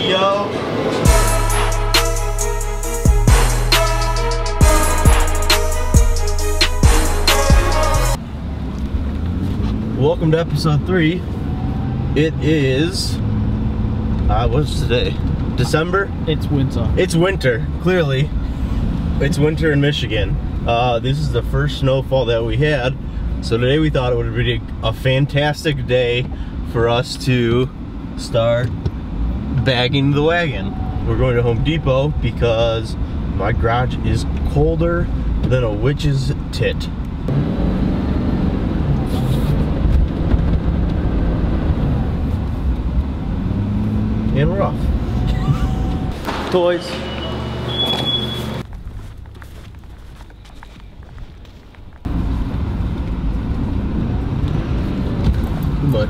yo. Welcome to episode 3. It is, what's today? December? It's winter. It's winter, clearly. It's winter in Michigan. This is the first snowfall that we had. So today we thought it would be a fantastic day for us to start bagging the wagon. We're going to Home Depot because my garage is colder than a witch's tit. And we're off. Toys. Too much.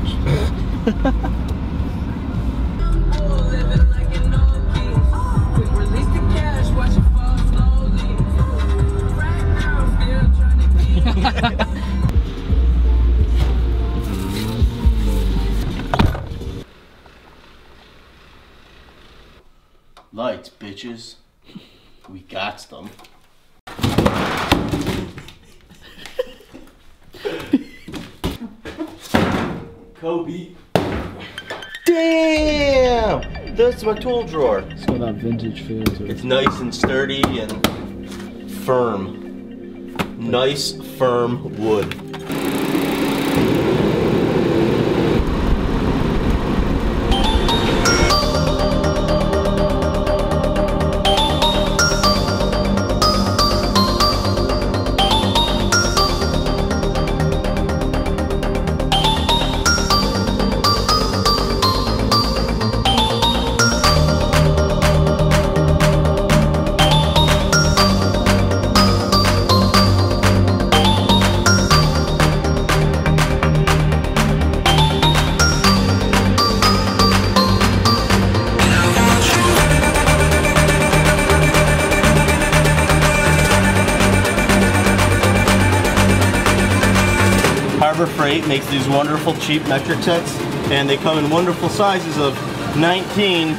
Lights, bitches. We got them. Kobe. Damn! That's my tool drawer. It's got that vintage feel to it. It's nice and sturdy and firm. Nice, firm wood. Freight makes these wonderful cheap metric sets, and they come in wonderful sizes of 19,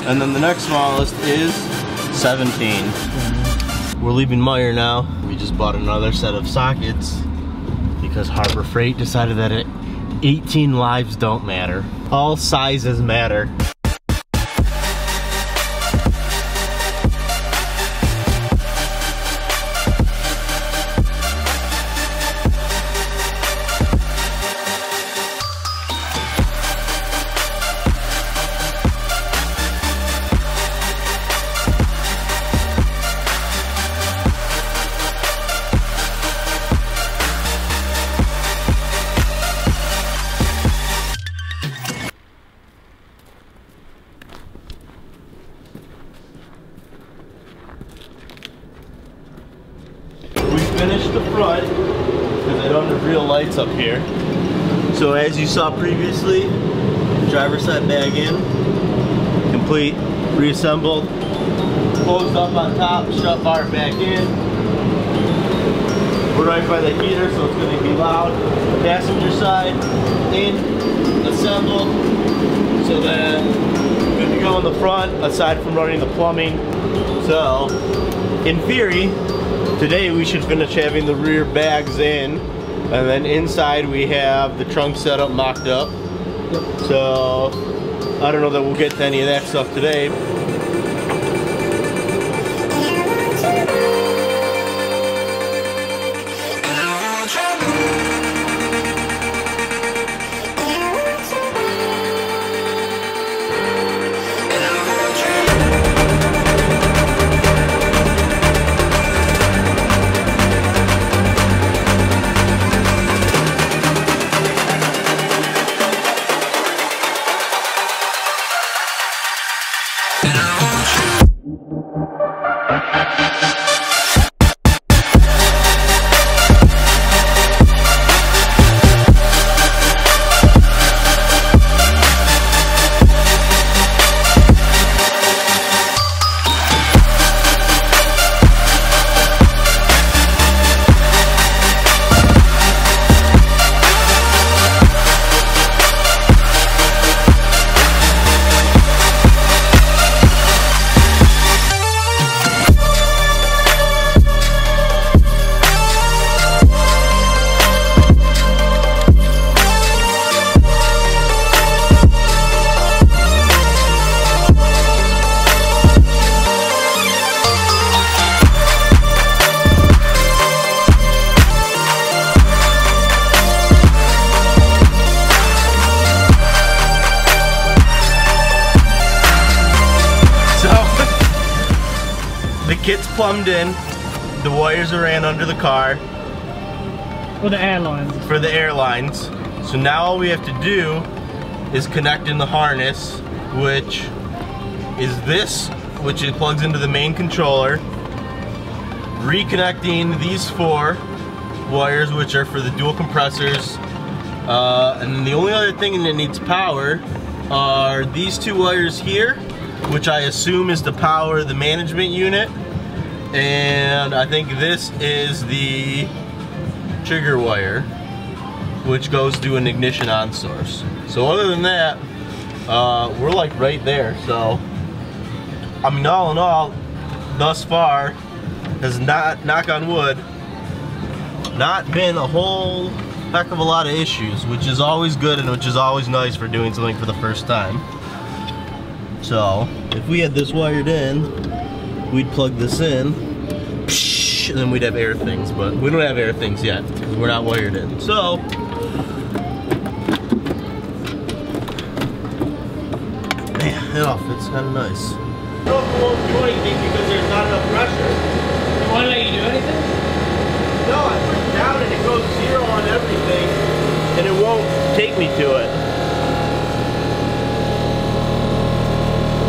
and then the next smallest is 17. We're leaving Meijer now. We just bought another set of sockets because Harbor Freight decided that 18 lives don't matter. All sizes matter. Finished the front because I don't have real lights up here. So as you saw previously, driver's side bag in, complete, reassembled, closed up on top, strut bar back in. We're right by the heater, so it's going to be loud. Passenger side in, assembled. So then good to go in the front, aside from running the plumbing. So in theory, today we should finish having the rear bags in, and then inside we have the trunk setup mocked up. Yep. So I don't know that we'll get to any of that stuff today. And kit's plumbed in. The wires are ran under the car. For the airlines. For the airlines. So now all we have to do is connect in the harness, which is this, which it plugs into the main controller. Reconnecting these 4 wires, which are for the dual compressors. And then the only other thing that needs power are these 2 wires here, which I assume is to power the management unit. And I think this is the trigger wire, which goes to an ignition on source. So other than that, we're like right there. So I mean, all in all, thus far, has not, knock on wood, not been a whole heck of a lot of issues, which is always good and which is always nice for doing something for the first time. So if we had this wired in, we'd plug this in, and then we'd have air things, but we don't have air things yet because we're not wired in. So man, it all fits kind of nice. It won't do anything because there's not enough pressure. It won't let you do anything? No, I put it down and it goes 0 on everything, and it won't take me to it.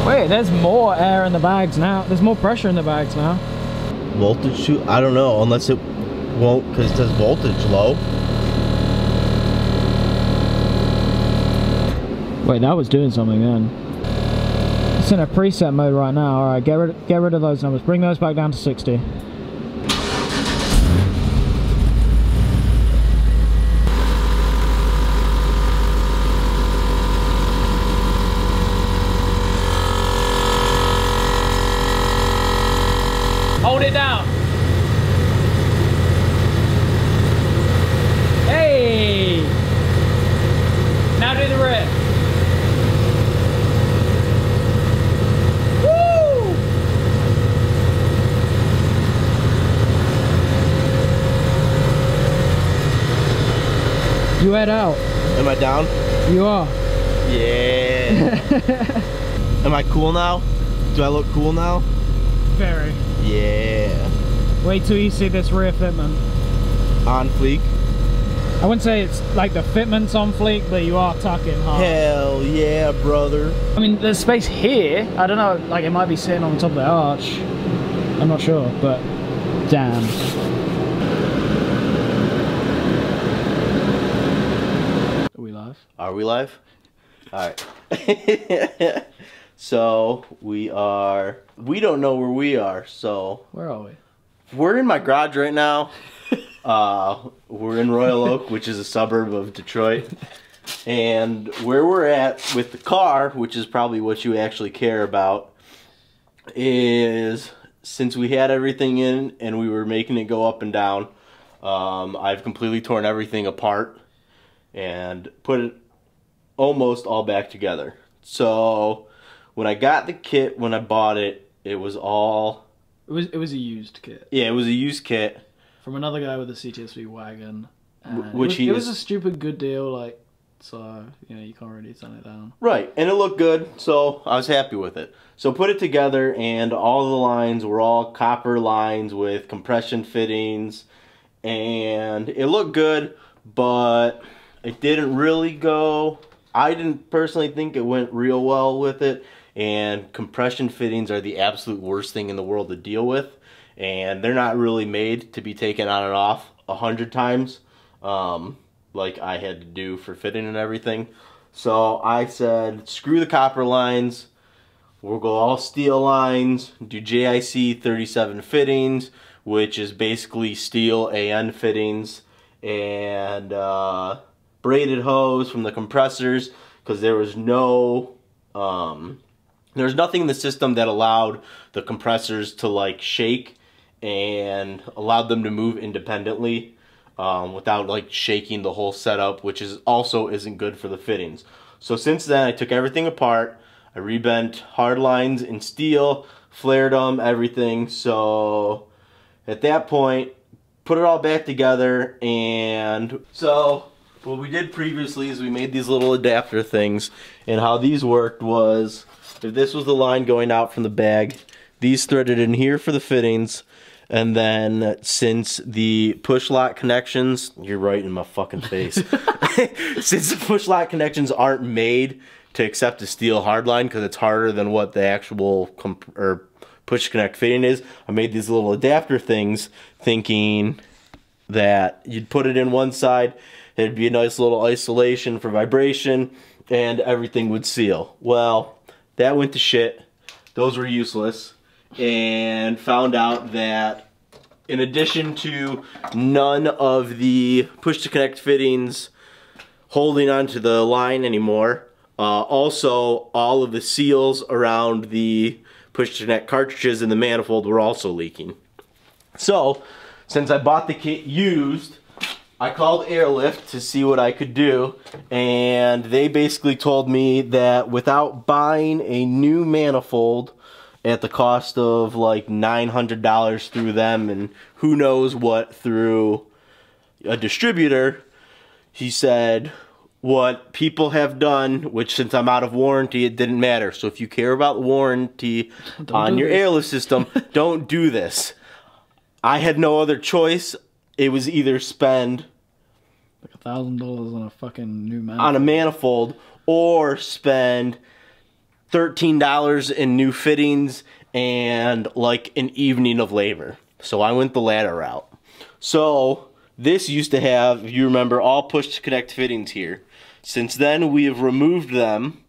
Wait, there's more air in the bags now. There's more pressure in the bags now. Voltage too? I don't know, unless it won't, because it says voltage low. Wait, that was doing something then. It's in a preset mode right now. Alright, get rid of those numbers. Bring those back down to 60. Hold it down. Hey! Now do the rip. Woo! You head out. Am I down? You are. Yeah. Am I cool now? Do I look cool now? Very. Yeah. Wait till you see this rear fitment. On fleek? I wouldn't say it's like the fitment's on fleek, but you are tucking hard. Hell yeah, brother. I mean, there's space here. I don't know, like it might be sitting on the top of the arch. I'm not sure, but damn. Are we live? Are we live? Alright. So, we don't know where we are, so. Where are we? We're in my garage right now. We're in Royal Oak, which is a suburb of Detroit. And where we're at with the car, which is probably what you actually care about, is since we had everything in and we were making it go up and down, I've completely torn everything apart and put it almost all back together. So when I got the kit, when I bought it, it was all... It was a used kit. Yeah, it was a used kit. From another guy with a CTS-V wagon. Which it was a stupid good deal, like, so, you know, you can't really turn it down. Right, and it looked good, so I was happy with it. So put it together, and all the lines were all copper lines with compression fittings, and it looked good, but it didn't really go... I didn't personally think it went real well with it, and compression fittings are the absolute worst thing in the world to deal with, and they're not really made to be taken on and off 100 times like I had to do for fitting and everything. So I said, screw the copper lines, we'll go all steel lines, do JIC 37 fittings, which is basically steel AN fittings, and braided hose from the compressors, because there was no there's nothing in the system that allowed the compressors to like shake and allowed them to move independently without like shaking the whole setup, which is also isn't good for the fittings. So since then I took everything apart, I rebent hard lines in steel, flared them, everything. So at that point, put it all back together, and so what we did previously is we made these little adapter things, and how these worked was, if this was the line going out from the bag, these threaded in here for the fittings. And then since the push lock connections, you're right in my fucking face. Since the push lock connections aren't made to accept a steel hardline because it's harder than what the actual push connect fitting is, I made these little adapter things thinking that you'd put it in one side, there'd be a nice little isolation for vibration, and everything would seal. Well, that went to shit. Those were useless. And found out that in addition to none of the push to connect fittings holding onto the line anymore, also all of the seals around the push to connect cartridges in the manifold were also leaking. So since I bought the kit used, I called Airlift to see what I could do, and they basically told me that without buying a new manifold at the cost of like $900 through them and who knows what through a distributor, he said what people have done, which since I'm out of warranty, it didn't matter. So if you care about warranty on your Airlift system, don't do this. I had no other choice. It was either spend like $1,000 on a fucking new manifold. On a manifold, or spend $13 in new fittings and like an evening of labor. So I went the latter route. So this used to have, if you remember, all push to connect fittings here. Since then we have removed them.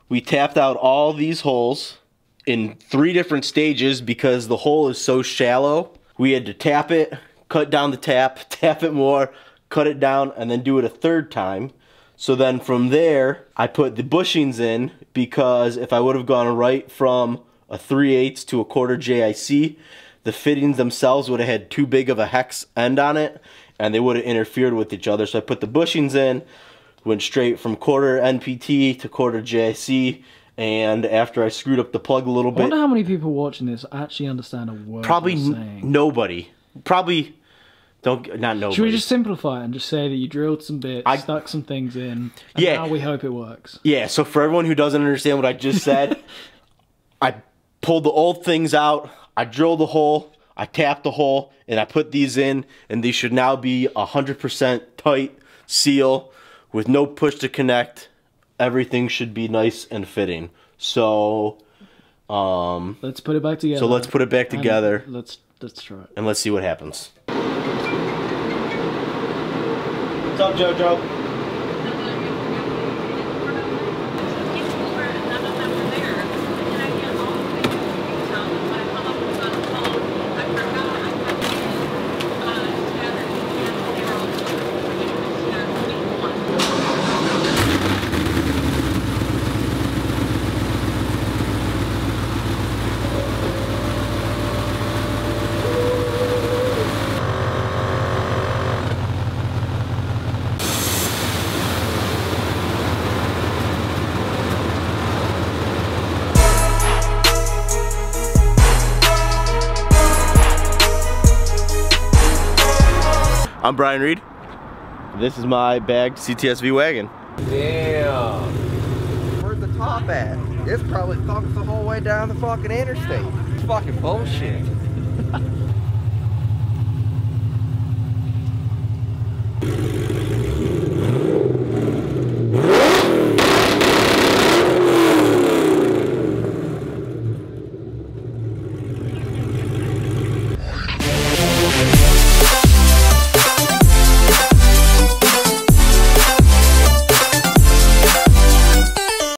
We tapped out all these holes in 3 different stages because the hole is so shallow. We had to tap it, cut down the tap, tap it more, cut it down, and then do it a 3rd time. So then from there, I put the bushings in because if I would have gone right from a 3/8 to a 1/4 JIC, the fittings themselves would have had too big of a hex end on it and they would have interfered with each other. So I put the bushings in, went straight from 1/4 NPT to 1/4 JIC, and after I screwed up the plug a little bit. I wonder how many people watching this actually understand a word probably you're saying. Nobody. Probably not nobody. Should we just simplify it and just say that you drilled some bits, stuck some things in, and now we hope it works? Yeah, so for everyone who doesn't understand what I just said, I pulled the old things out, I drilled the hole, I tapped the hole, and I put these in, and these should now be 100% tight seal with no push to connect. Everything should be nice and fitting. So let's put it back together. So let's put it back together. Let's try it. And let's see what happens. What's up, JoJo? I'm Brian Reed. This is my bagged CTS-V wagon. Damn. Where's the top at? It's probably fucked the whole way down the fucking interstate. It's fucking bullshit.